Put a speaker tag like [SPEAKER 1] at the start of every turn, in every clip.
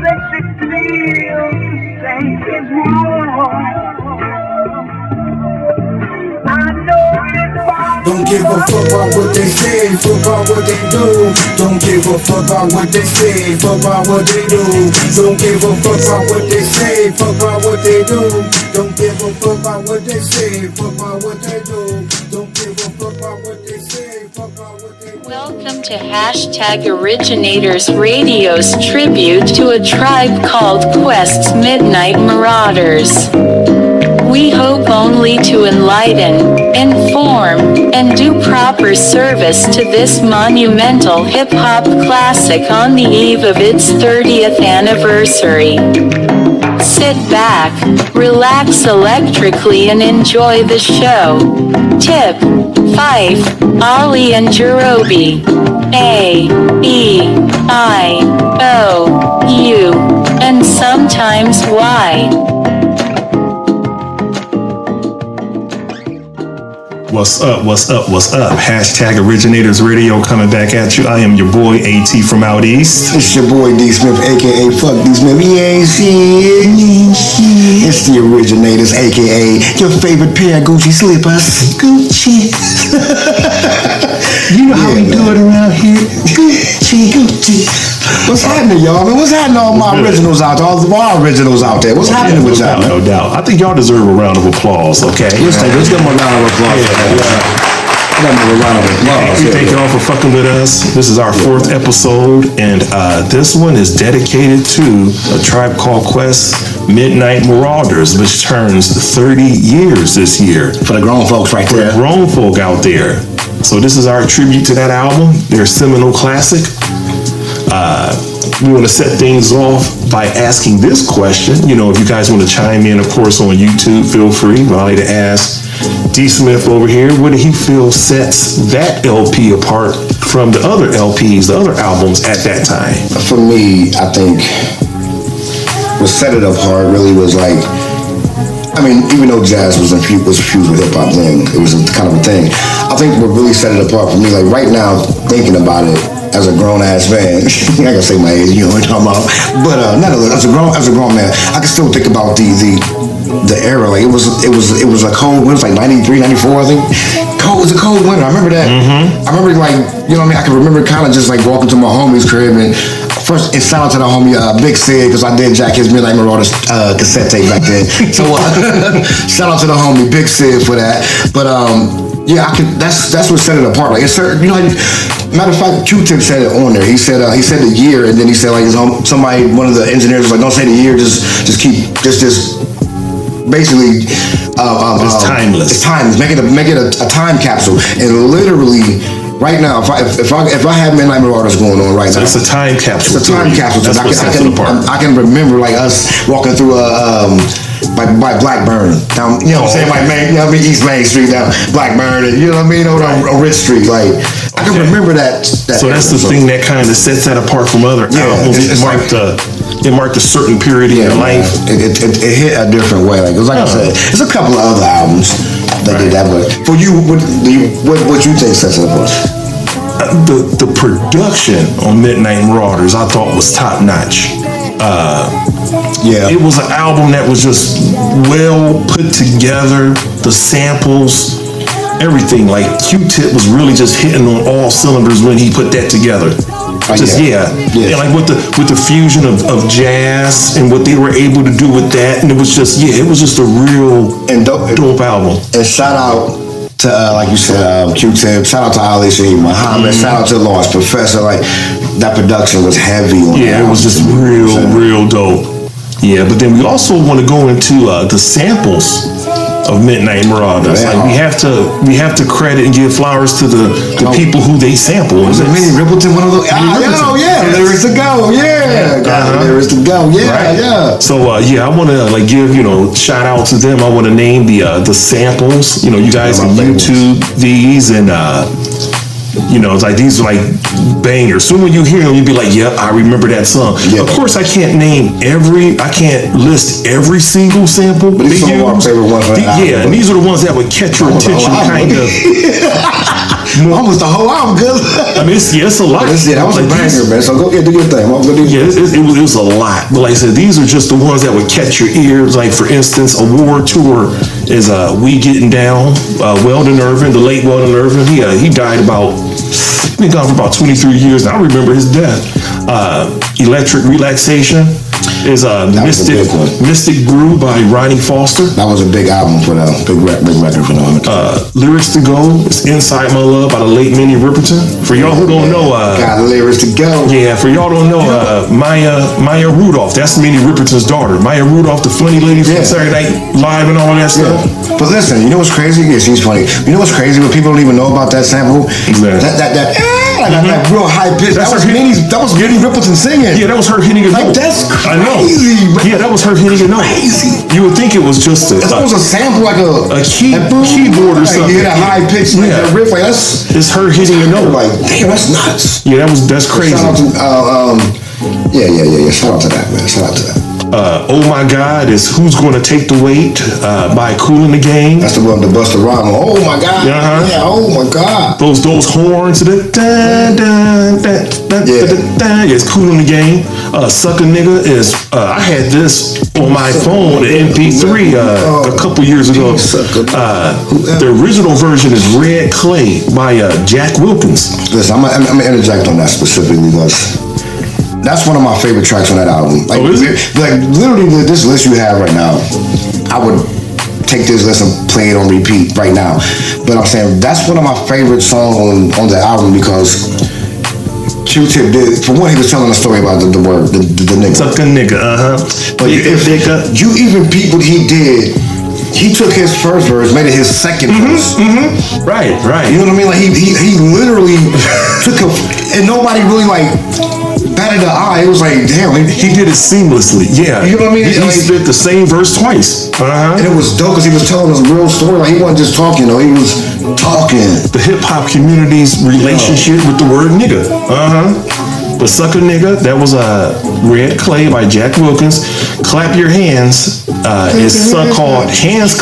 [SPEAKER 1] makes it feel safe is wrong. I know it's wrong.
[SPEAKER 2] Don't give a fuck about what they say, fuck about what they do. Don't give a fuck about what they say, fuck about what they do. Don't give a fuck about what they say, fuck about what they do. Don't give a fuck about what they say, fuck about what they do. Don't give a fuck about what they say, fuck about what they do.
[SPEAKER 3] Welcome to #Originators Radio's tribute to a tribe called Quest's Midnight Marauders. We hope only to enlighten, inform, and do proper service to this monumental hip-hop classic on the eve of its 30th anniversary. Sit back, relax electrically and enjoy the show. Tip, Fife, Ollie and Jerobi. A-E-I-O-U, and sometimes Y.
[SPEAKER 4] What's up, what's up, what's up? #Originators Radio coming back at you. I am your boy AT from out east.
[SPEAKER 5] It's your boy D Smith, aka Fuck D Smith. Yeah, shit. It's the Originators, aka your favorite pair of Gucci slippers. Gucci. You know how we do it around here. Gucci. What's happening, y'all? Man, what's happening to all my originals out there? All of our originals out there. What's happening with y'all?
[SPEAKER 4] No doubt. I think y'all deserve a round of applause, okay?
[SPEAKER 5] Let's give them a round of applause.
[SPEAKER 4] We thank y'all for fucking with us. This is our 4th episode, and this one is dedicated to a tribe called Quest Midnight Marauders, which turns 30 years this year.
[SPEAKER 5] For the grown folks right there.
[SPEAKER 4] For the grown folk out there. So this is our tribute to that album, their seminal classic. We want to set things off by asking this question. You know, if you guys want to chime in, of course, on YouTube, feel free. But I'd like to ask D. Smith over here, what do he feel sets that LP apart from the other LPs, the other albums at that time?
[SPEAKER 5] For me, I think what set it apart really was like, I mean, even though jazz was infused with hip-hop then, it was kind of a thing. I think what really set it apart for me, like right now, thinking about it, as a grown-ass man, I can say my age, you know what I'm talking about, but not a little, as a grown man, I can still think about the era. Like it was a cold winter, like 93, 94, I think. It was a cold winter. I remember that. Mm-hmm. I remember like, you know what I mean? I can remember kind of just like walking to my homie's crib and first, and shout out to the homie Big Sid, because I did jack his Midnight Marauders cassette tape back then. So shout out to the homie Big Sid for that. But yeah, that's what set it apart. Like it's certain, you know, like, matter of fact, Q-Tip said it on there. He said the year, and then he said like somebody, one of the engineers was like, don't say the year, just keep just basically
[SPEAKER 4] it's timeless.
[SPEAKER 5] It's timeless. Make it a time capsule. And literally right now, if I have Midnight Marauders going on right now,
[SPEAKER 4] it's a time capsule.
[SPEAKER 5] It's a time capsule.
[SPEAKER 4] That's what sets it apart.
[SPEAKER 5] I can remember like us walking through by Blackburn down, you know what I'm saying, like Main, you know what I mean, East Main Street down Blackburn, and you know what I mean, over on Rich Street, like I can remember that.
[SPEAKER 4] So that's the thing that kind of sets that apart from other albums. It marked a certain period in your life.
[SPEAKER 5] It hit a different way. Like it was like I said, there's a couple of other albums that did that, but for you, what you think sets it apart?
[SPEAKER 4] The production on Midnight Marauders, I thought was top notch. It was an album that was just well put together. The samples, everything. Like Q-Tip was really just hitting on all cylinders when he put that together. Like with the fusion of jazz and what they were able to do with that, and it was just a real dope album.
[SPEAKER 5] And shout out to like you said, Q-Tip. Shout out to Ali Shaheed Muhammad. Shout out to Lost Professor. Like that production was heavy on that.
[SPEAKER 4] It was just real dope. Yeah, but then we also want to go into the samples of Midnight Marauders. Like we have to credit and give flowers to the people who they sample.
[SPEAKER 5] Was it Minnie Rippleton, one of those? Lyrics to go. Lyrics to go. Yeah.
[SPEAKER 4] So I want to give shout out to them. I want to name the samples. You guys can YouTube these and. It's like these are like bangers. So when you hear them, you'll be like, "Yep, I remember that song." Yep. Of course, I can't list every single sample, but
[SPEAKER 5] these are some of our favorite ones.
[SPEAKER 4] And these are the ones that would catch your attention, kind of.
[SPEAKER 5] Almost the whole album, good.
[SPEAKER 4] I mean, it's a lot.
[SPEAKER 5] That's it. That was a banger, man. So go do your thing.
[SPEAKER 4] It was a lot. But like I said, these are just the ones that would catch your ears. Like, for instance, a war tour is We Getting Down. Weldon Irvin, the late Weldon Irvin, he died been gone for about 23 years. And I remember his death. Electric Relaxation is Mystic Brew by Ronnie Foster.
[SPEAKER 5] That was a big album for them, big record for them.
[SPEAKER 4] Lyrics to Go is Inside My Love by the late Minnie Riperton. For y'all who don't know,
[SPEAKER 5] got Lyrics to Go.
[SPEAKER 4] Yeah, for y'all don't know, Maya Rudolph, that's Minnie Riperton's daughter. Maya Rudolph, the funny lady from Saturday Night Live and all of that stuff.
[SPEAKER 5] But listen, you know what's crazy? Yeah, she's funny. You know what's crazy? What people don't even know about that sample? That real high pitch. That was Minnie Riperton singing.
[SPEAKER 4] Yeah, that was her hitting a note.
[SPEAKER 5] That's crazy.
[SPEAKER 4] I know. Yeah, that was her hitting a note.
[SPEAKER 5] Crazy.
[SPEAKER 4] You would think it was just
[SPEAKER 5] It's almost a sample, like a
[SPEAKER 4] keyboard or something.
[SPEAKER 5] You hit a high pitch, like a riff, like that's.
[SPEAKER 4] It's her hitting a note.
[SPEAKER 5] Like, damn, that's nuts.
[SPEAKER 4] Yeah, that's crazy.
[SPEAKER 5] Shout out to, Shout out to that, man. Shout out to that.
[SPEAKER 4] Oh My God is Who's Gonna Take the Weight by Kool and the Gang.
[SPEAKER 5] That's the one to Busta Rhymes. Oh my God. Yeah, oh my God.
[SPEAKER 4] Those horns. It's Kool and the Gang. Sucker Nigga is I had this on my phone, the MP3 a couple years ago. The original version is Red Clay by Jack Wilkins.
[SPEAKER 5] Listen, I'm gonna interject on that specifically because that's one of my favorite tracks on that album. Like, literally, this list you have right now, I would take this list and play it on repeat right now. But I'm saying that's one of my favorite songs on the album because Q-Tip did. For one, he was telling a story about the word, the nigga.
[SPEAKER 4] Suck a nigga,
[SPEAKER 5] But you even peep what he did. He took his first verse, made it his second verse.
[SPEAKER 4] Right.
[SPEAKER 5] You know what I mean? Like he literally took and nobody really batted an eye. It was like, damn,
[SPEAKER 4] he did it seamlessly. Yeah,
[SPEAKER 5] you know what I mean?
[SPEAKER 4] He spit the same verse twice.
[SPEAKER 5] And it was dope because he was telling us a real story. Like, he wasn't just talking, though. He was talking.
[SPEAKER 4] The hip hop community's relationship with the word nigga. But Sucker Nigga, that was Red Clay by Jack Wilkins. Clap Your Hands is a song called Hand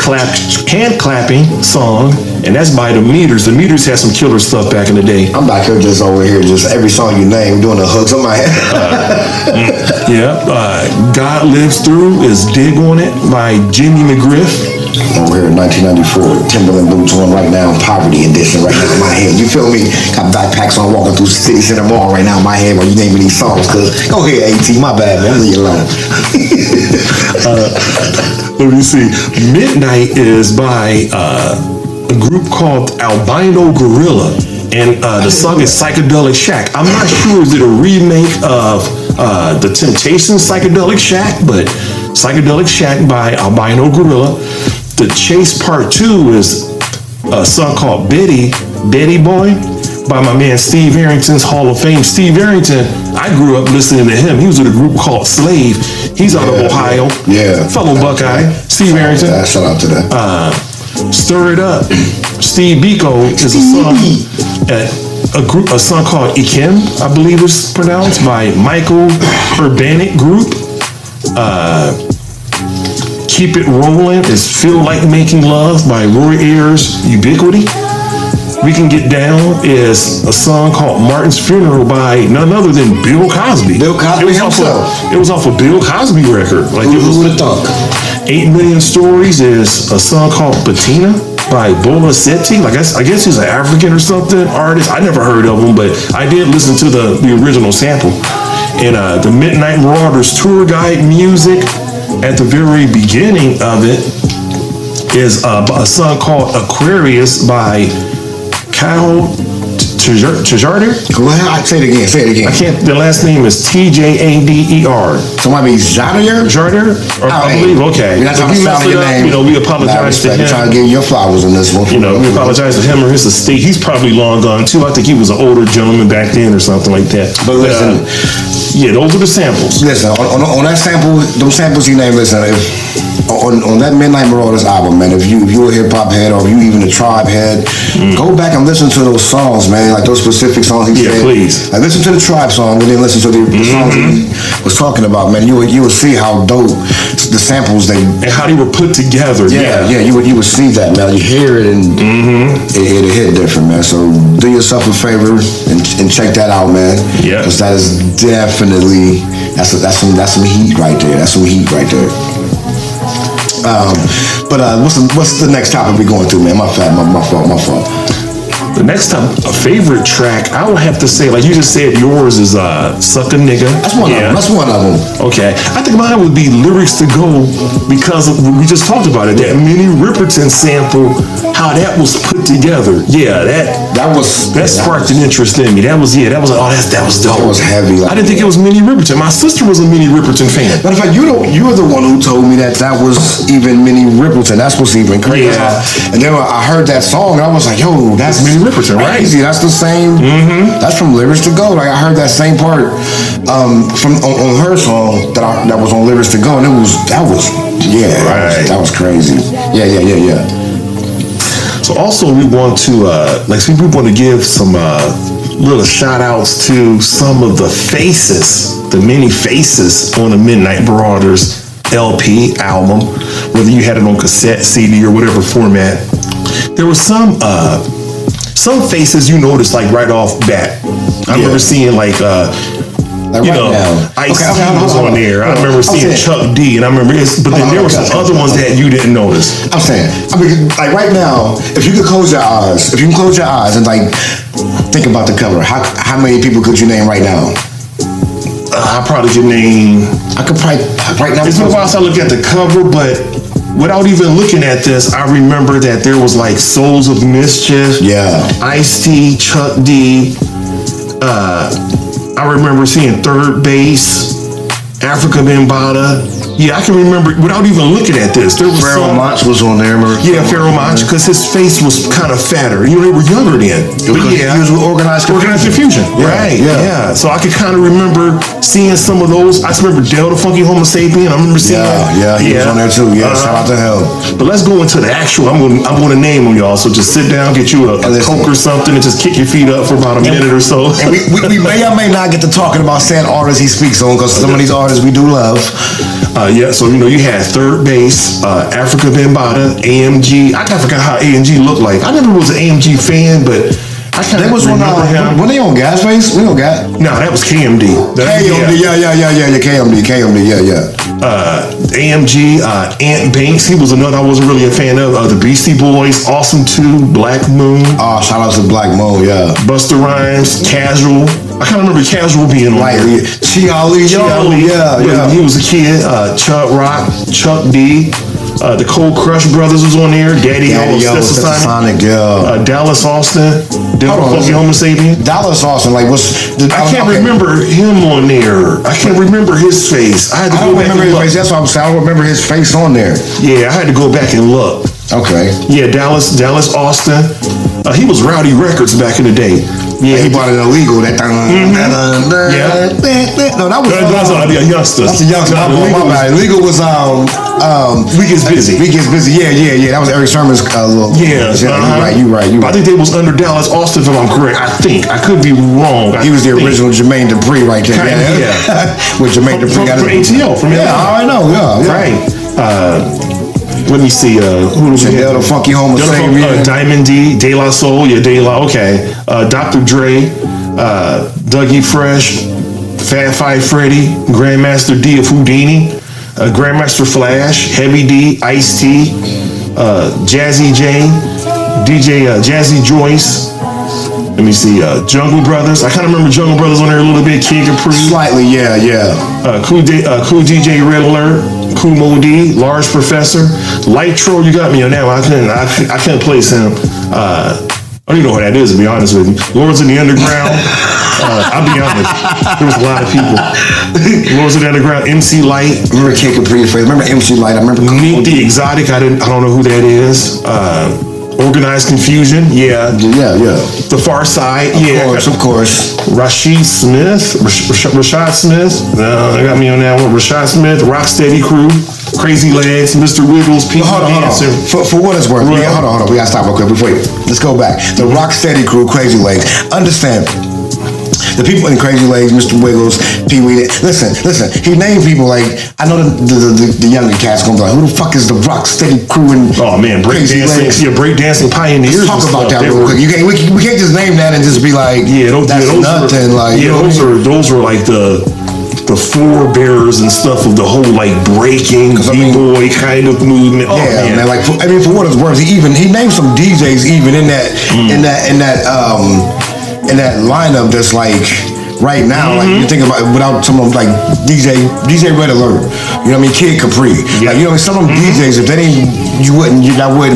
[SPEAKER 4] Clapping Song, and that's by the Meters. The Meters had some killer stuff back in the day.
[SPEAKER 5] I'm back here just over here, just every song you name, doing the hooks on my head.
[SPEAKER 4] God Lives Through is Dig On It by Jimmy McGriff.
[SPEAKER 5] Over here in 1994, Timberland boots on right now, Poverty Edition right now in my head. You feel me? Got backpacks on, walking through City Center Mall right now in my head while you naming these songs. Cause go ahead, AT, my bad, man. Leave you alone.
[SPEAKER 4] Let me see. Midnight is by a group called Albino Gorilla, and the song is Psychedelic Shack. I'm not sure is it a remake of the Temptations' Psychedelic Shack, but Psychedelic Shack by Albino Gorilla. The Chase Part 2 is a song called Betty Boy by my man Steve Harrington's Hall of Fame. Steve Harrington, I grew up listening to him. He was in a group called Slave. He's out of Ohio.
[SPEAKER 5] Yeah.
[SPEAKER 4] Fellow Buckeye. Steve Harrington.
[SPEAKER 5] Shout out to that.
[SPEAKER 4] Stir It Up. Steve Biko is a song called Ikem, I believe it's pronounced, by Michael Urbanic Group. Keep It Rolling is Feel Like Making Love by Roy Ayers Ubiquity. We Can Get Down is a song called Martin's Funeral by none other than Bill Cosby.
[SPEAKER 5] Bill Cosby himself.
[SPEAKER 4] It was off a Bill Cosby record.
[SPEAKER 5] Who would have thought?
[SPEAKER 4] 8 Million Stories is a song called Patina by Bola Seti. I guess he's an African or something artist. I never heard of him, but I did listen to the original sample. And the Midnight Marauders tour guide music at the very beginning of it is a song called Aquarius by Kyle Tjader?
[SPEAKER 5] Go ahead, say it again.
[SPEAKER 4] I can't, the last name is Tjader.
[SPEAKER 5] So might be Jardier?
[SPEAKER 4] Jardier? I believe, okay.
[SPEAKER 5] We're not trying to sound your name.
[SPEAKER 4] We apologize to him.
[SPEAKER 5] We're trying to give you your flowers on this one.
[SPEAKER 4] We apologize to him or his estate. He's probably long gone too. I think he was an older gentleman back then or something like that.
[SPEAKER 5] But listen.
[SPEAKER 4] Those are the samples.
[SPEAKER 5] Listen, on that sample, those samples you named, listen, if on that Midnight Marauders album, man, if you a hip hop head or if you even a tribe head, go back and listen to those songs, man, like those specific songs he said.
[SPEAKER 4] Please.
[SPEAKER 5] Like listen to the tribe song and then listen to the songs that he was talking about, man. You would see how dope the samples and
[SPEAKER 4] how they were put together.
[SPEAKER 5] You would see that, man. You hear it and it'll hit different, man. So do yourself a favor and check that out, man.
[SPEAKER 4] Yeah,
[SPEAKER 5] because that is definitely that's some heat right there. That's some heat right there. But what's the next topic we going to, man? My fault.
[SPEAKER 4] The next time, a favorite track, I would have to say, like you just said, yours is Suck a Nigga.
[SPEAKER 5] That's one of them. That's one of them.
[SPEAKER 4] Okay. I think mine would be Lyrics to Go because we just talked about it. That Minnie Riperton sample, how that was put together. Yeah, that sparked an interest in me. That was dope.
[SPEAKER 5] That was heavy.
[SPEAKER 4] I didn't think it was Minnie Riperton. My sister was a Minnie Riperton fan.
[SPEAKER 5] Matter of fact, you were the one who told me that was even Minnie Riperton. That's what's even crazy.
[SPEAKER 4] Yeah.
[SPEAKER 5] And then I heard that song, and I was like, yo, that's
[SPEAKER 4] Minnie Riperton, right?
[SPEAKER 5] Crazy. That's the same. That's from Lyrics to Go. Like I heard that same part from on her song that was on Lyrics to Go, and that was crazy. Yeah.
[SPEAKER 4] So also we want to give some little shout outs to some of the many faces on the Midnight Marauders LP album, whether you had it on cassette, CD, or whatever format. There were some faces you noticed like right off bat. I remember seeing like Ice was on there. I remember seeing Chuck D, and I remember but then there were some other ones that you didn't notice.
[SPEAKER 5] I'm saying, like right now, if you can close your eyes and like think about the cover, how many people could you name right now?
[SPEAKER 4] I probably could name.
[SPEAKER 5] I could probably right now.
[SPEAKER 4] It's been a while since I looked at the cover, but without even looking at this, I remember that there was like Souls of Mischief, Ice-T, Chuck D. I remember seeing Third Base, Africa Bambaataa. Yeah, I can remember without even looking at this. There was
[SPEAKER 5] Pharoah Monch was on there.
[SPEAKER 4] Yeah, Pharoah Monch, because his face was kind of fatter. You know, they were younger then.
[SPEAKER 5] But yeah, he was with Organized Confusion.
[SPEAKER 4] Right. Yeah. So I could kind of remember seeing some of those. I just remember Del the Funky Homo Sapien. I remember seeing that.
[SPEAKER 5] He was on there too. Yeah, shout out to hell.
[SPEAKER 4] But let's go into the actual. I'm going to name them, y'all. So just sit down, get you a Coke or something, and just kick your feet up for about a minute or so.
[SPEAKER 5] And we may or may not get to talking about said artists he speaks on, because some of these artists we do love.
[SPEAKER 4] So you had Third Base, Africa Bambaataa, AMG. I kind of forgot how AMG looked like. I never was an AMG fan, but I kind of remember him.
[SPEAKER 5] When they on Gas Face? We on Gas?
[SPEAKER 4] No, that was KMD.
[SPEAKER 5] KMD, yeah.
[SPEAKER 4] AMG, Ant Banks. He was another I wasn't really a fan of. The Beastie Boys, Awesome 2, Black Moon.
[SPEAKER 5] Oh, shout out to Black Moon, yeah.
[SPEAKER 4] Busta Rhymes, Casual. I kind of remember Casual being on there.
[SPEAKER 5] Chi-Ali, yeah.
[SPEAKER 4] He was a kid. Chuck Rock, Chuck D. The Cold Crush Brothers was on there. Daddy O, Sonic,
[SPEAKER 5] yeah.
[SPEAKER 4] Dallas Austin, Del Funky Homo Sapien.
[SPEAKER 5] Dallas Austin, like
[SPEAKER 4] I can't remember him on there. I can't remember his face. I
[SPEAKER 5] don't remember his face. That's what I'm saying. I don't remember his face on there.
[SPEAKER 4] Yeah, I had to go back and look.
[SPEAKER 5] Okay.
[SPEAKER 4] Yeah, Dallas Austin. He was Rowdy Records back in the day.
[SPEAKER 5] Yeah, he bought it illegal. No, that was
[SPEAKER 4] a youngster.
[SPEAKER 5] That's a youngster. Illegal was
[SPEAKER 4] We Gets Busy.
[SPEAKER 5] Yeah. That was Eric Sermon's little.
[SPEAKER 4] Yeah.
[SPEAKER 5] You right.
[SPEAKER 4] I think they was under Dallas Austin, if I'm correct. I think I could be wrong.
[SPEAKER 5] He was the original Jermaine Dupri right there.
[SPEAKER 4] Yeah.
[SPEAKER 5] With Jermaine Dupri
[SPEAKER 4] from ATL. From
[SPEAKER 5] I know. Yeah.
[SPEAKER 4] Right. Let me see. Who do we have?
[SPEAKER 5] The Funky Homo Sapien.
[SPEAKER 4] Diamond D, De La Soul. Yeah, De La. Okay. Dr. Dre, Dougie Fresh, Fat Five Freddy, Grandmaster D of Houdini, Grandmaster Flash, Heavy D, Ice-T, Jazzy J, DJ Jazzy Joyce. Let me see. Jungle Brothers. I kind of remember Jungle Brothers on there a little bit. Kid Capri.
[SPEAKER 5] Slightly, yeah.
[SPEAKER 4] Cool DJ Red Alert. Cool Mo D. Large Professor. Lightro. You got me on that one. I couldn't place him. I don't even know who that is, to be honest with you. Lords in the Underground. I'll be honest. There was a lot of people. Lords in the Underground. MC Light.
[SPEAKER 5] Remember Kid Capri? Remember MC Light? I remember
[SPEAKER 4] Neat the Exotic. I don't know who that is. Organized Confusion, yeah. The Far Side,
[SPEAKER 5] Of course.
[SPEAKER 4] Rashad Smith, I got me on that one. Rashad Smith, Rocksteady Crew, Crazy Legs, Mr. Wiggles, Pee-wee Dancer.
[SPEAKER 5] For what it's worth, hold on. We gotta stop real quick before you. Let's go back. The Rocksteady crew, Crazy Legs. Understand. The people in Crazy Legs, Mr. Wiggles, Pee-wee. Listen. He named people like, I know the younger cats gonna be like, who the fuck is the Rocksteady crew and
[SPEAKER 4] oh man, breakdancing pioneers.
[SPEAKER 5] Let's talk about that real quick. We can't just name that and just be like, that's nothing.
[SPEAKER 4] Those were like the forebearers and stuff of the whole like breaking b-boy kind of movement. Oh,
[SPEAKER 5] man. Like for what it's worth, he named some DJs even in that lineup that's like right now, like you think about it, without someone like DJ Red Alert, you know what I mean, Kid Capri, like, you know, some of them DJs, if that wouldn't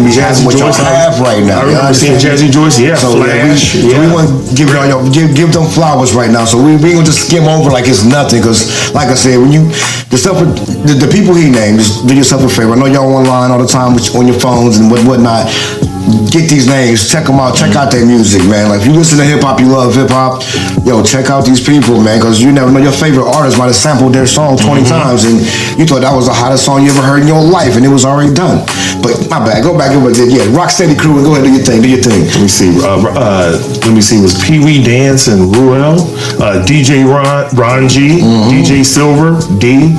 [SPEAKER 5] be having what y'all have right now.
[SPEAKER 4] I remember seeing Jazzy Joyce,
[SPEAKER 5] so
[SPEAKER 4] Flash.
[SPEAKER 5] We want to give them flowers right now. So we gonna just skim over like it's nothing, because like I said, when the people he named, just do yourself a favor. I know y'all online all the time on your phones and whatnot. Get these names, check them out, check out their music, man. Like, if you listen to hip hop, you love hip hop, yo, check out these people, man, because you never know, your favorite artist might have sampled their song 20 times and you thought that was the hottest song you ever heard in your life, and it was already done. But my bad, go back. Yeah, Rocksteady crew, and go ahead, do your thing.
[SPEAKER 4] Let me see. It was Pee-wee Dance and Ruel, DJ Ron G, DJ Silver, D,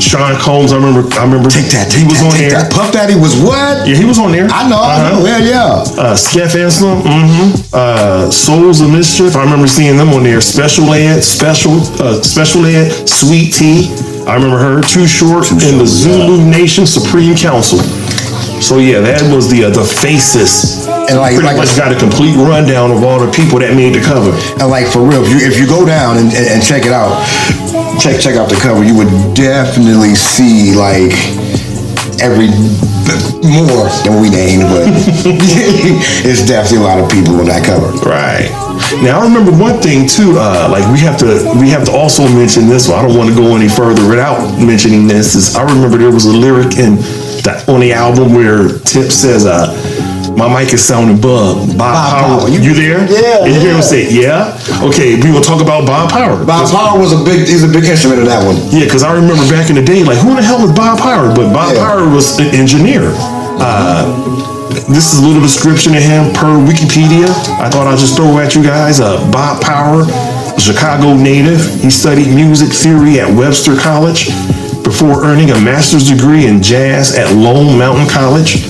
[SPEAKER 4] Sean Combs. I remember. He was on there.
[SPEAKER 5] Puff Daddy was what?
[SPEAKER 4] Yeah, he was on there.
[SPEAKER 5] I know. Yeah.
[SPEAKER 4] Skeff Anselm. Souls of Mischief. I remember seeing them on there. Special Ed, Sweet Tea. I remember her. Too Short, and the Zulu Nation Supreme Council. So yeah, that was the Faces. And like, pretty much got a complete rundown of all the people that made the cover.
[SPEAKER 5] And like, for real, if you go down and check it out, check out the cover, you would definitely see like more than we named, but it's definitely a lot of people on that cover.
[SPEAKER 4] Right. Now I remember one thing too. Like we have to also mention this one. I don't want to go any further without mentioning this. I remember there was a lyric on the album where Tip says, "My mic is sounding Bob Power." You there?
[SPEAKER 5] Yeah.
[SPEAKER 4] And you hear him say, "Yeah." Okay, we will talk about Bob Power.
[SPEAKER 5] Bob Power was a big instrument of that one.
[SPEAKER 4] Yeah, because I remember back in the day, like, who the hell was Bob Power? But Bob Power was an engineer. This is a little description of him per Wikipedia. I thought I'd just throw at you guys. Bob Power, Chicago native. He studied music theory at Webster College before earning a master's degree in jazz at Lone Mountain College,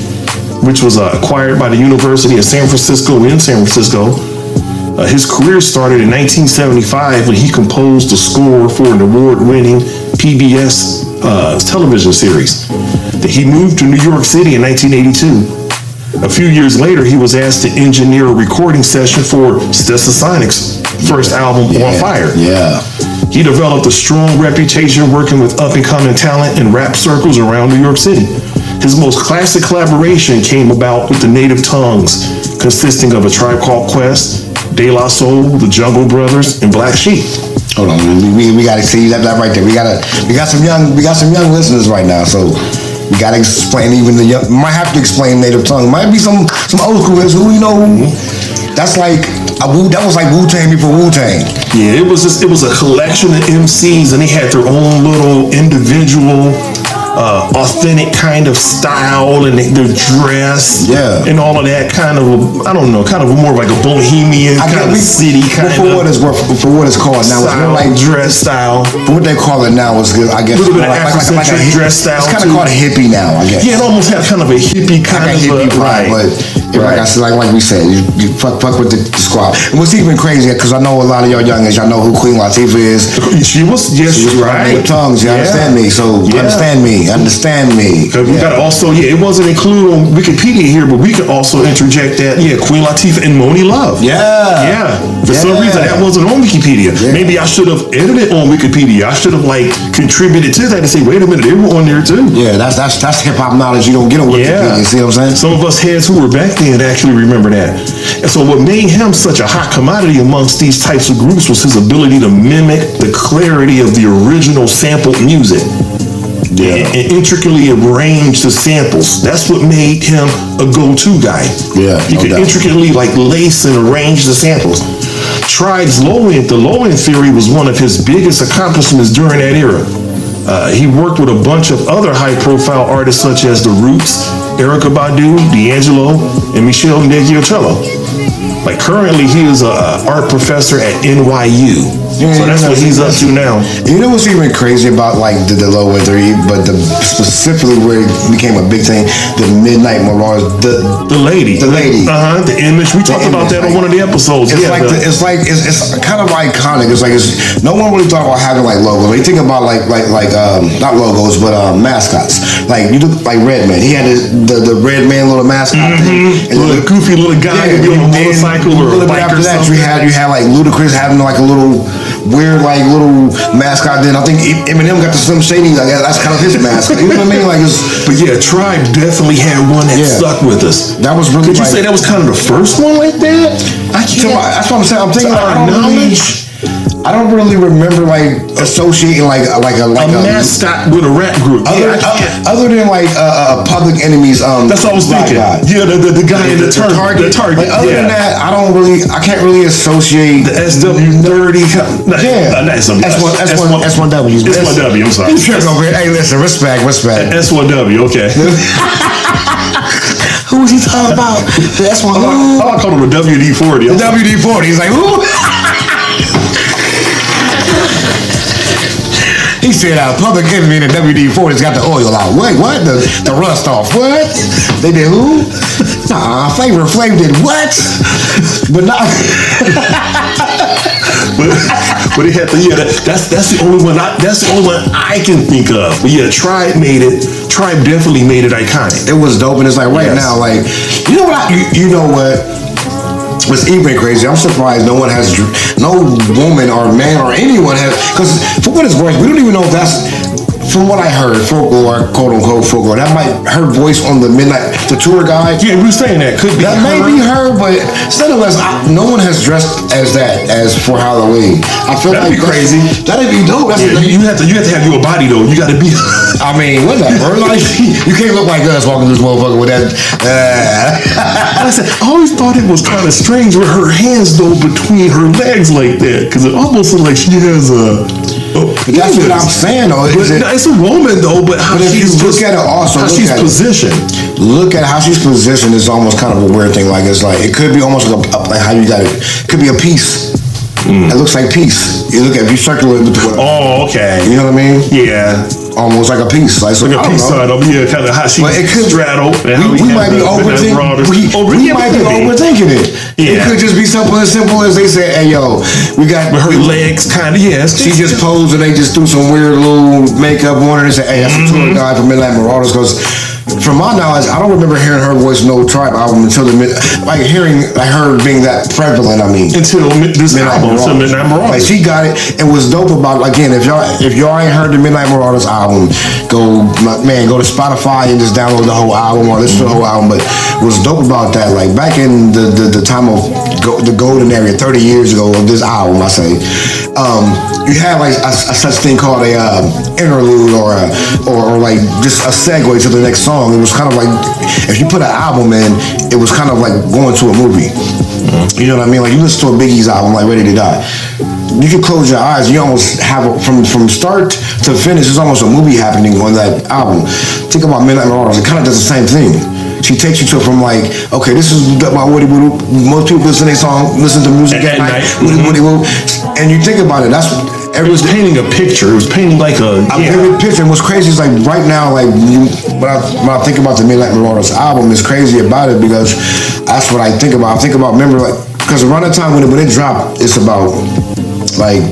[SPEAKER 4] which was acquired by the University of San Francisco in San Francisco. His career started in 1975 when he composed the score for an award-winning PBS television series. He moved to New York City in 1982. A few years later, he was asked to engineer a recording session for Stetsasonics' first album, On Fire.
[SPEAKER 5] Yeah.
[SPEAKER 4] He developed a strong reputation working with up-and-coming talent in rap circles around New York City. His most classic collaboration came about with the Native Tongues, consisting of A Tribe Called Quest, De La Soul, the Jungle Brothers, and Black Sheep.
[SPEAKER 5] Hold on, we gotta see that right there. We got some young listeners right now, so we gotta explain even the young. Might have to explain Native Tongue. Might be some old schoolers who that's like that was like Wu-Tang before Wu-Tang.
[SPEAKER 4] Yeah, it was a collection of MCs, and they had their own little individual authentic kind of style, and their dress, and all of that kind of more like a bohemian kind of city kind of.
[SPEAKER 5] For what it's called now, it's more like
[SPEAKER 4] dress style.
[SPEAKER 5] For what they call it now is, I guess,
[SPEAKER 4] a little bit of Afrocentric dress style.
[SPEAKER 5] It's kind of called a hippie now, I guess.
[SPEAKER 4] Yeah, it almost had kind of a hippie kind of
[SPEAKER 5] vibe, but like I said, like we said, you fuck with the squad. And what's even crazier, because I know a lot of y'all youngins, y'all know who Queen Latifah is.
[SPEAKER 4] She was right.
[SPEAKER 5] With tongues, you understand me? So understand me.
[SPEAKER 4] We got to also, it wasn't included on Wikipedia here, but we could also interject that, Queen Latifah and Moni Love. For some reason, that wasn't on Wikipedia. Maybe I should have edited on Wikipedia. I should have contributed to that and say, wait a minute, they were on there too.
[SPEAKER 5] Yeah, that's hip hop knowledge you don't get on Wikipedia. You see what I'm saying?
[SPEAKER 4] Some of us heads who were back then actually remember that. And so what made him such a hot commodity amongst these types of groups was his ability to mimic the clarity of the original sampled music. And intricately arrange the samples. That's what made him a go-to guy. He could intricately lace and arrange the samples. Tribe's the low-end theory was one of his biggest accomplishments during that era. He worked with a bunch of other high-profile artists such as The Roots, Erykah Badu, D'Angelo, and Michelle Nigiocello. Like currently, he is an art professor at NYU. So that's what he's up to now.
[SPEAKER 5] You know what's even crazy about like the low winter, but specifically where it became a big thing, the Midnight Marauders,
[SPEAKER 4] the lady, the image. We talked about that on one of the episodes.
[SPEAKER 5] It's it's kind of iconic. It's like no one really thought about having like logos. When you think about like not logos but mascots. Like you look like Redman. He had the Redman little mascot thing, and
[SPEAKER 4] the goofy little guy on a motorcycle or a bike or something.
[SPEAKER 5] You had like Ludacris having like a little weird like little mascot. Then I think Eminem got the Slim Shady, like that's kind of his mascot. You know what I mean? Like,
[SPEAKER 4] but yeah, Tribe definitely had one that stuck with us.
[SPEAKER 5] That was really.
[SPEAKER 4] Could you say that was kind of the first one like that? I can't.
[SPEAKER 5] That's what I'm saying. I'm thinking our knowledge. I don't really remember like associating like a
[SPEAKER 4] mascot with a rap group.
[SPEAKER 5] Other than like Public Enemy's.
[SPEAKER 4] That's what I was thinking.
[SPEAKER 5] God.
[SPEAKER 4] Yeah, the guy in the target.
[SPEAKER 5] Like, other than that, I can't really associate
[SPEAKER 4] the SW30.
[SPEAKER 5] That's S1W.
[SPEAKER 4] S1W. I'm sorry.
[SPEAKER 5] Hey, listen, respect.
[SPEAKER 4] S1W. Okay.
[SPEAKER 5] Who was he talking about? The S1.
[SPEAKER 4] I call him a WD-40.
[SPEAKER 5] The WD-40. He's like, who? He said, Public Enemy and the WD-40's got the oil out. Wait, what? The rust off. What? They did who? Nah, Flavor Flav did what? But not.
[SPEAKER 4] but it had to, that's the only one. That's the only one I can think of. But yeah, Tribe made it. Tribe definitely made it iconic.
[SPEAKER 5] It was dope, and it's like now, like you know what? You know what? What's even crazy, I'm surprised no woman or man or anyone has, because for what it's worth, we don't even know if that's, from what I heard, folklore, quote unquote folklore, that might, her voice on the tour guide.
[SPEAKER 4] Yeah, we were saying that could be
[SPEAKER 5] that may be her, but nonetheless, no one has dressed as that as for Halloween. I feel
[SPEAKER 4] that'd be crazy.
[SPEAKER 5] That'd be dope.
[SPEAKER 4] You have to have your body though. You got to be.
[SPEAKER 5] I mean, whatever. Like you can't look like us walking through this motherfucker with that.
[SPEAKER 4] I always thought it was kind of strange with her hands though between her legs like that, because it almost looks like she has a.
[SPEAKER 5] But that's what I'm saying though.
[SPEAKER 4] It's a woman though, but how she's
[SPEAKER 5] look at it also.
[SPEAKER 4] How she's positioned.
[SPEAKER 5] Look at how she's positioned is almost kind of a weird thing. Like it's like it could be almost like how you got it. It could be a piece. It looks like peace. You look at if you circle it between.
[SPEAKER 4] Oh, okay.
[SPEAKER 5] You know what I mean?
[SPEAKER 4] Yeah.
[SPEAKER 5] Almost like a piece. Like
[SPEAKER 4] a peace sign over here, kind of how she straddled.
[SPEAKER 5] We might be overthinking. We might be overthinking it. Yeah. It could just be something as simple as they said, "Hey, yo, we got
[SPEAKER 4] her legs kind of
[SPEAKER 5] She just posed and they just threw some weird little makeup on her and said, "Hey, that's a tour guide for Midnight Marauders." Because from my knowledge, I don't remember hearing her voice no Tribe album until hearing her being that prevalent. I mean,
[SPEAKER 4] until this album, until Midnight Marauders.
[SPEAKER 5] Like she got it and was dope about. Again, if y'all ain't heard the Midnight Marauders album, go to Spotify and just download the whole album or listen to the whole album. But what's dope about that, like back in the time of the golden era, 30 years ago of this album, I say, you had like a such thing called a interlude or like just a segue to the next song. It was kind of like if you put an album in, it was kind of like going to a movie. You know what I mean? Like you listen to a Biggie's album, like Ready to Die. You can close your eyes. You almost have from start to finish. It's almost a movie happening on that album. Think about Midnight Marauders. It kind of does the same thing. She takes you to from like, okay, this is my Woody Woo. Most people listen to music at night. Woody Woo. And you think about it.
[SPEAKER 4] It was painting a picture. It was painting like a
[SPEAKER 5] vivid picture. And what's crazy is like right now, like when I think about the Midnight Marauders album, it's crazy about it because that's what I think about. I think about because around that time when it dropped, it's about like.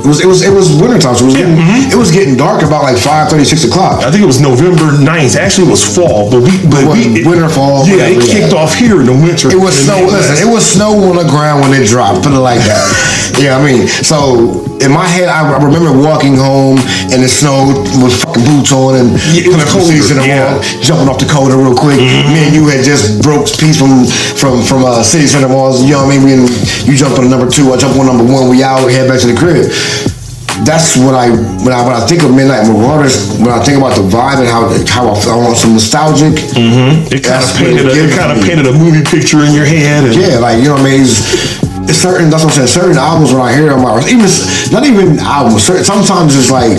[SPEAKER 5] It was wintertime, so it was getting dark about like 5:30, 6 o'clock.
[SPEAKER 4] I think it was November 9th. Actually, it was fall, but
[SPEAKER 5] winter, fall.
[SPEAKER 4] Yeah, it kicked off here in the winter.
[SPEAKER 5] It was snow. Listen, it was snow on the ground when it dropped. Put it like that. Yeah, I mean, so in my head, I remember walking home and it snowed with fucking boots on and putting Cities in the Mall, jumping off the Dakota real quick. Me and you had just broke piece from City Center Malls. You know what I mean? You jump on number 2, I jump on number 1. We out, head back to the crib. That's what when I think of Midnight Marauders, when I think about the vibe and how I want some nostalgic.
[SPEAKER 4] It kind of painted a movie picture in your head.
[SPEAKER 5] Yeah, like you know what I mean. It's certain. That's what I'm saying. Certain albums when I hear them, even not even albums. Sometimes it's like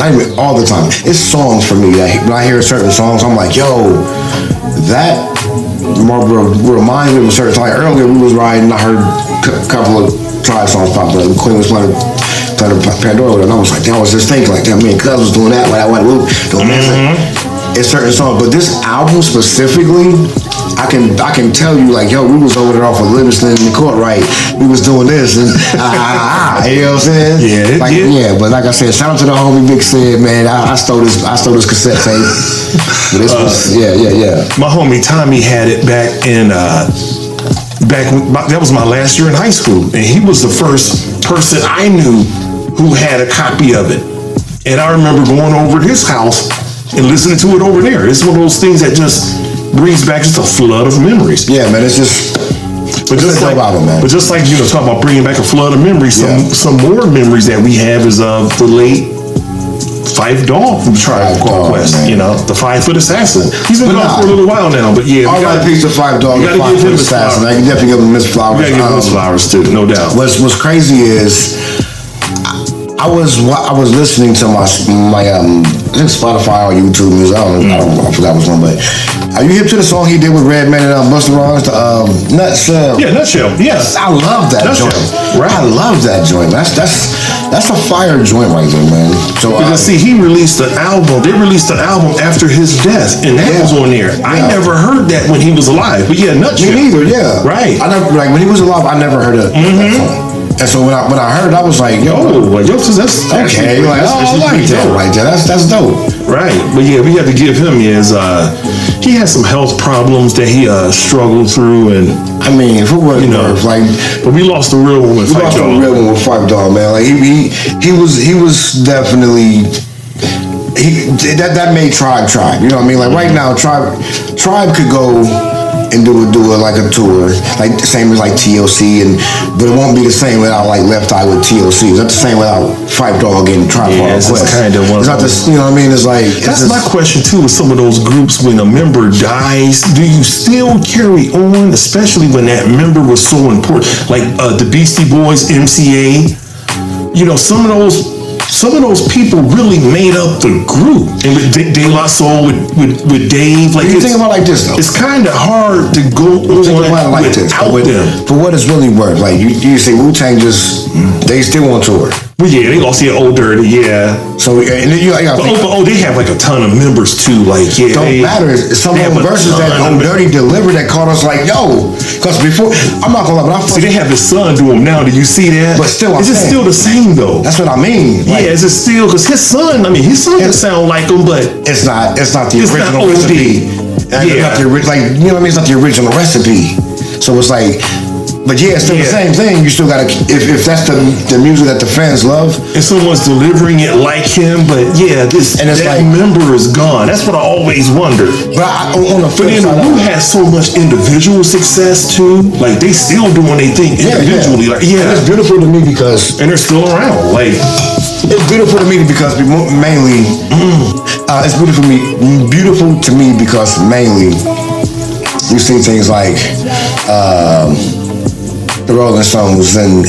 [SPEAKER 5] not even all the time. It's songs for me that when I hear certain songs, I'm like, yo, that reminds me of a certain time. Earlier we was riding, I heard a couple of Tribe songs pop up. Queen was playing Pandora, and I was like, damn, I was just thinking like, damn, me and Cuz was doing that, like I went whoop, doing that. It's certain songs, but this album specifically, I can tell you like, yo, we was over there off of Livingston in the court, right? We was doing this and you know what I'm saying? Yeah, but like I said, shout out to the homie Big Sid, man. I stole this cassette tape. But this was yeah.
[SPEAKER 4] My homie Tommy had it back in that was my last year in high school, and he was the first person I knew who had a copy of it. And I remember going over to his house and listening to it over there. It's one of those things that just brings back just a flood of memories.
[SPEAKER 5] Yeah, man, it's just.
[SPEAKER 4] But just like, talk about bringing back a flood of memories. Some more memories that we have is of the late Fife Dog from Tribe Called Quest. Man. You know, the 5-foot assassin. He's been gone for a little while now, but yeah.
[SPEAKER 5] All right, piece of Fife Dog, the 5-foot assassin. I can definitely give him Miss Flowers.
[SPEAKER 4] You gotta give him Miss Flowers too, no doubt.
[SPEAKER 5] What's crazy is I was listening to my I think Spotify or YouTube music. I forgot which one, but are you hip to the song he did with Redman and Busta Rhymes? Nutshell.
[SPEAKER 4] Yeah, Nutshell. Yes,
[SPEAKER 5] I love that joint. Right. I love that joint. That's a fire joint right there, man. So
[SPEAKER 4] because see, he released an album. They released an album after his death, and that was on there. I never heard that when he was alive. But yeah, Nutshell.
[SPEAKER 5] Me neither. Yeah.
[SPEAKER 4] Right.
[SPEAKER 5] I never when he was alive. I never heard of that song. And so when I heard, I was like, yo, that's okay. Like, I like that right there. That's dope.
[SPEAKER 4] Right. But yeah, we have to give him his. He had some health problems that he struggled through, and
[SPEAKER 5] I mean, for what like,
[SPEAKER 4] but we lost a real one with Fife Dog.
[SPEAKER 5] We lost a real one with Fife Dog, man. Like he was definitely. That made Tribe. You know what I mean? Like right now, Tribe could go and do like a tour, like the same as like TLC, but it won't be the same without like Left Eye with TLC. It's not the same without Fife Dog and Tribe Called Quest.
[SPEAKER 4] It's kind of one.
[SPEAKER 5] It's not the, you know what I mean? It's like
[SPEAKER 4] that's my question too with some of those groups. When a member dies, do you still carry on, especially when that member was so important? Like the Beastie Boys, MCA. You know, some of those people really made up the group. And with De La Soul, with Dave, like
[SPEAKER 5] you think about it like this though.
[SPEAKER 4] It's kind of hard to go on like this them.
[SPEAKER 5] For what it's really worth. Like you say Wu-Tang they still on tour.
[SPEAKER 4] Well, yeah, they lost Old Dirty, yeah.
[SPEAKER 5] So and then they
[SPEAKER 4] have like a ton of members too. Like
[SPEAKER 5] don't matter. Some of the verses that Old Dirty delivered that caught us like yo. Because before I'm not gonna lie, but
[SPEAKER 4] they have his son do them now. Do you see that?
[SPEAKER 5] But still,
[SPEAKER 4] is it still the same though?
[SPEAKER 5] That's what I mean.
[SPEAKER 4] Like, is it still? Because his son can sound like him, but
[SPEAKER 5] it's not the original recipe. Not the, like you know what I mean. It's not the original recipe. So it's like. But yeah, it's still the same thing. You still gotta, if that's the music that the fans love,
[SPEAKER 4] and someone's delivering it like him, but that member is gone. That's what I always wondered.
[SPEAKER 5] But on the flip side,
[SPEAKER 4] Wu has so much individual success too. Like they still doing their thing individually. Like and
[SPEAKER 5] it's beautiful to me because
[SPEAKER 4] they're still around. Like
[SPEAKER 5] it's beautiful to me because mainly it's beautiful to me because mainly you see things like. The Rolling Stones and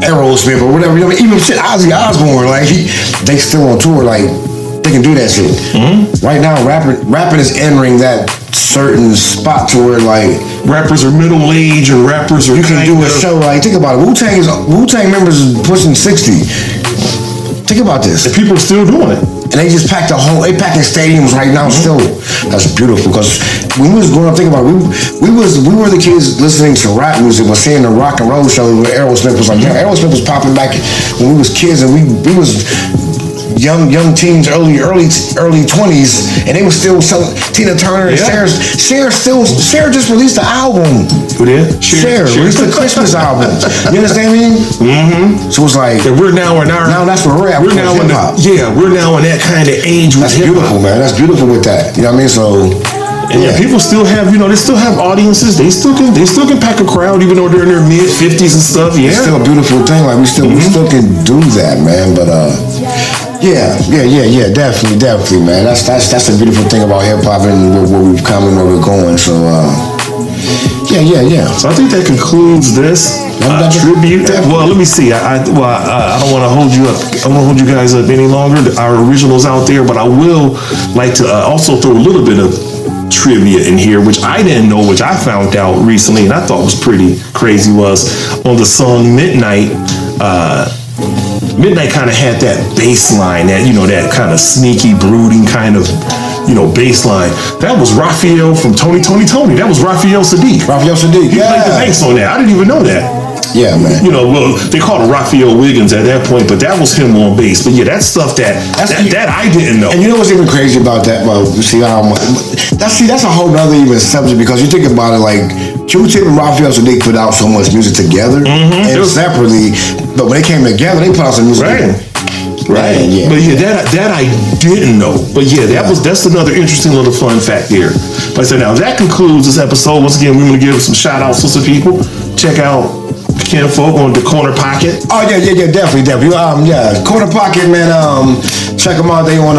[SPEAKER 5] Aerosmith or whatever, you know, even shit Ozzy Osbourne, like they still on tour, like they can do that shit. Right now, rapping is entering that certain spot to where like
[SPEAKER 4] rappers are middle age and rappers are.
[SPEAKER 5] You can do a show like think about it. Wu-Tang members is pushing 60. Think about this.
[SPEAKER 4] And people are still doing it.
[SPEAKER 5] And they just packed they packing stadiums right now still. That's beautiful because when we was growing up, think about it, we were the kids listening to rap music, but seeing the rock and roll show where Aerosmith was like, Aerosmith was popping back when we was kids and we was young teens, early 20s, and they were still selling Tina Turner and Cher just released the album.
[SPEAKER 4] Who did?
[SPEAKER 5] Cher released the Christmas album. You understand me? So it's like
[SPEAKER 4] we're now
[SPEAKER 5] that's where we're at.
[SPEAKER 4] We're now in that kind of age.
[SPEAKER 5] That's beautiful, man. That's beautiful with that. You know what I mean? So.
[SPEAKER 4] And people still have, they still have audiences. They still can pack a crowd even though they're in their mid-50s and stuff. Yeah,
[SPEAKER 5] it's still a beautiful thing. Like we still can do that, man. But yeah, definitely, man. That's a beautiful thing about hip hop and where we've come and where we're going. So Yeah.
[SPEAKER 4] So I think that concludes this tribute. Well, let me see. I don't want to hold you up. I don't want to hold you guys up any longer. Our original's out there, but I will like to also throw a little bit of trivia in here, which I didn't know, which I found out recently, and I thought was pretty crazy. Was on the song Midnight. Midnight kind of had that bass line, that kind of sneaky, brooding kind of, bass line. That was Raphael from Tony. That was Raphael Sadiq. He played the bass on that. I didn't even know that.
[SPEAKER 5] Yeah, man.
[SPEAKER 4] Well, they called him Raphael Wiggins at that point, but that was him on bass. But yeah, that's stuff that I didn't know.
[SPEAKER 5] And you know what's even crazy about that? Well, that's a whole nother even subject, because you think about it, like Q-Tip and Raphael Sadiq put out so much music together and separately, but when they came together, they put out some music together.
[SPEAKER 4] Right.
[SPEAKER 5] Yeah.
[SPEAKER 4] But yeah, that I didn't know. But yeah, that's another interesting little fun fact there. But so now that concludes this episode. Once again, we're gonna give some shout outs to some people. Check out Kinfolk on the Corner Pocket.
[SPEAKER 5] Oh yeah, definitely. Corner Pocket, man. Check them out. They on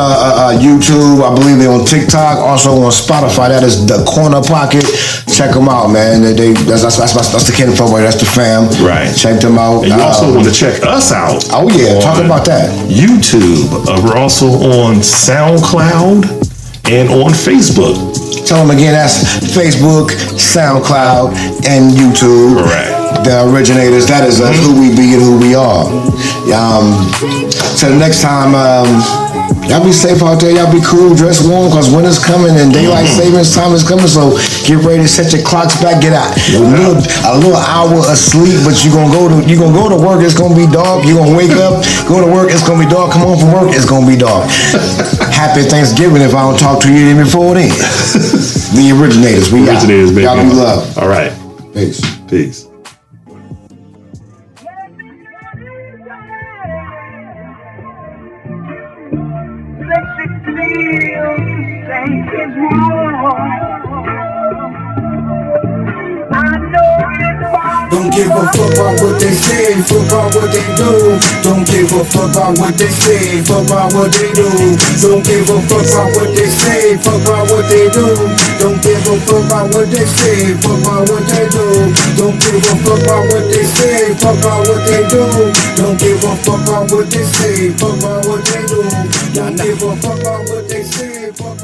[SPEAKER 5] YouTube. I believe they on TikTok. Also on Spotify. That is the Corner Pocket. Check them out, man. That's the Kinfolk. That's the fam.
[SPEAKER 4] Right.
[SPEAKER 5] Check them out.
[SPEAKER 4] And you also want to check us out.
[SPEAKER 5] Oh yeah, talk about that.
[SPEAKER 4] YouTube. We're also on SoundCloud and on Facebook.
[SPEAKER 5] Tell them again. That's Facebook, SoundCloud, and YouTube.
[SPEAKER 4] Correct.
[SPEAKER 5] The originators, that is us, who we be and who we are. Till next time, y'all be safe out there, y'all be cool, dress warm, because winter's coming and daylight savings time is coming, so get ready to set your clocks back, get out. A little hour of sleep, but you're gonna go to work, it's gonna be dark, you're gonna wake up, go to work, it's gonna be dark, come home from work, it's gonna be dark. Happy Thanksgiving if I don't talk to you before then. The originators, we got.
[SPEAKER 4] Baby.
[SPEAKER 5] Y'all be loved.
[SPEAKER 4] All right.
[SPEAKER 5] Peace.
[SPEAKER 1] Let you feel safe is wrong. I know it's wrong.
[SPEAKER 2] Don't give a fuck about what they say, fuck about what they do. Don't give a fuck about what they say, fuck about what they do. Don't give a fuck about what they say, fuck about what they do. Don't give a fuck about what they say, fuck about what they do. Don't give a fuck about what they say, fuck about what they do. Don't give a fuck about what they say, fuck about what they do. Don't give a fuck about what they say, fuck